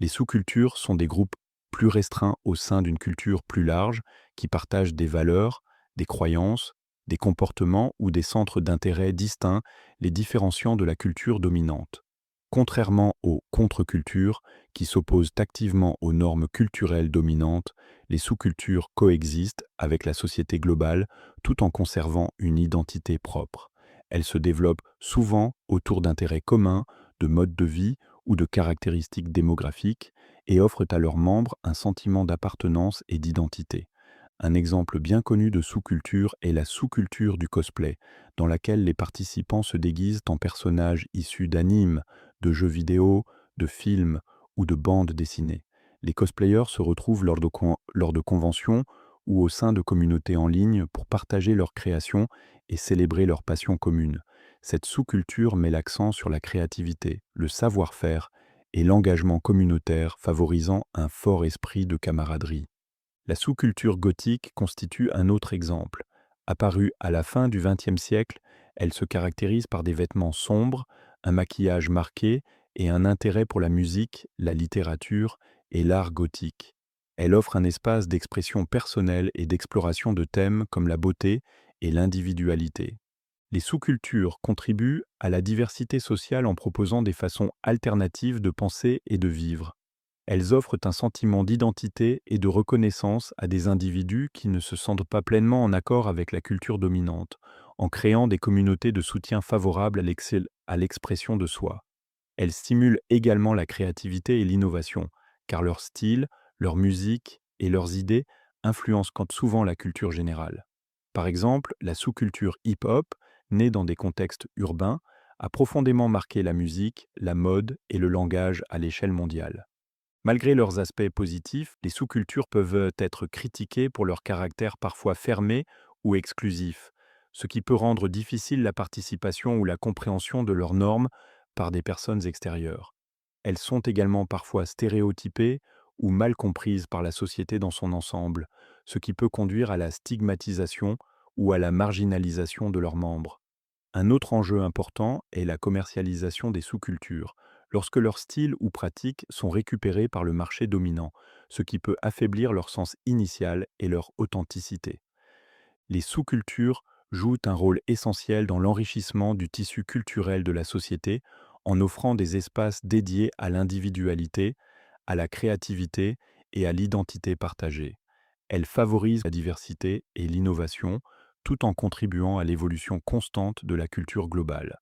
Les sous-cultures sont des groupes plus restreints au sein d'une culture plus large qui partagent des valeurs, des croyances, des comportements ou des centres d'intérêt distincts, les différenciant de la culture dominante. Contrairement aux contre-cultures, qui s'opposent activement aux normes culturelles dominantes, les sous-cultures coexistent avec la société globale tout en conservant une identité propre. Elles se développent souvent autour d'intérêts communs, de modes de vie ou de caractéristiques démographiques et offrent à leurs membres un sentiment d'appartenance et d'identité. Un exemple bien connu de sous-culture est la sous-culture du cosplay, dans laquelle les participants se déguisent en personnages issus d'animes, de jeux vidéo, de films ou de bandes dessinées. Les cosplayers se retrouvent lors de conventions ou au sein de communautés en ligne pour partager leurs créations et célébrer leurs passions communes. Cette sous-culture met l'accent sur la créativité, le savoir-faire et l'engagement communautaire, favorisant un fort esprit de camaraderie. La sous-culture gothique constitue un autre exemple. Apparue à la fin du XXe siècle, elle se caractérise par des vêtements sombres, un maquillage marqué et un intérêt pour la musique, la littérature et l'art gothique. Elle offre un espace d'expression personnelle et d'exploration de thèmes comme la beauté et l'individualité. Les sous-cultures contribuent à la diversité sociale en proposant des façons alternatives de penser et de vivre. Elles offrent un sentiment d'identité et de reconnaissance à des individus qui ne se sentent pas pleinement en accord avec la culture dominante, en créant des communautés de soutien favorables à l'expression de soi. Elles stimulent également la créativité et l'innovation, car leur style, leur musique et leurs idées influencent souvent la culture générale. Par exemple, la sous-culture hip-hop, née dans des contextes urbains, a profondément marqué la musique, la mode et le langage à l'échelle mondiale. Malgré leurs aspects positifs, les sous-cultures peuvent être critiquées pour leur caractère parfois fermé ou exclusif, ce qui peut rendre difficile la participation ou la compréhension de leurs normes par des personnes extérieures. Elles sont également parfois stéréotypées ou mal comprises par la société dans son ensemble, ce qui peut conduire à la stigmatisation ou à la marginalisation de leurs membres. Un autre enjeu important est la commercialisation des sous-cultures, lorsque leurs styles ou pratiques sont récupérés par le marché dominant, ce qui peut affaiblir leur sens initial et leur authenticité. Les sous-cultures jouent un rôle essentiel dans l'enrichissement du tissu culturel de la société en offrant des espaces dédiés à l'individualité, à la créativité et à l'identité partagée. Elles favorisent la diversité et l'innovation tout en contribuant à l'évolution constante de la culture globale.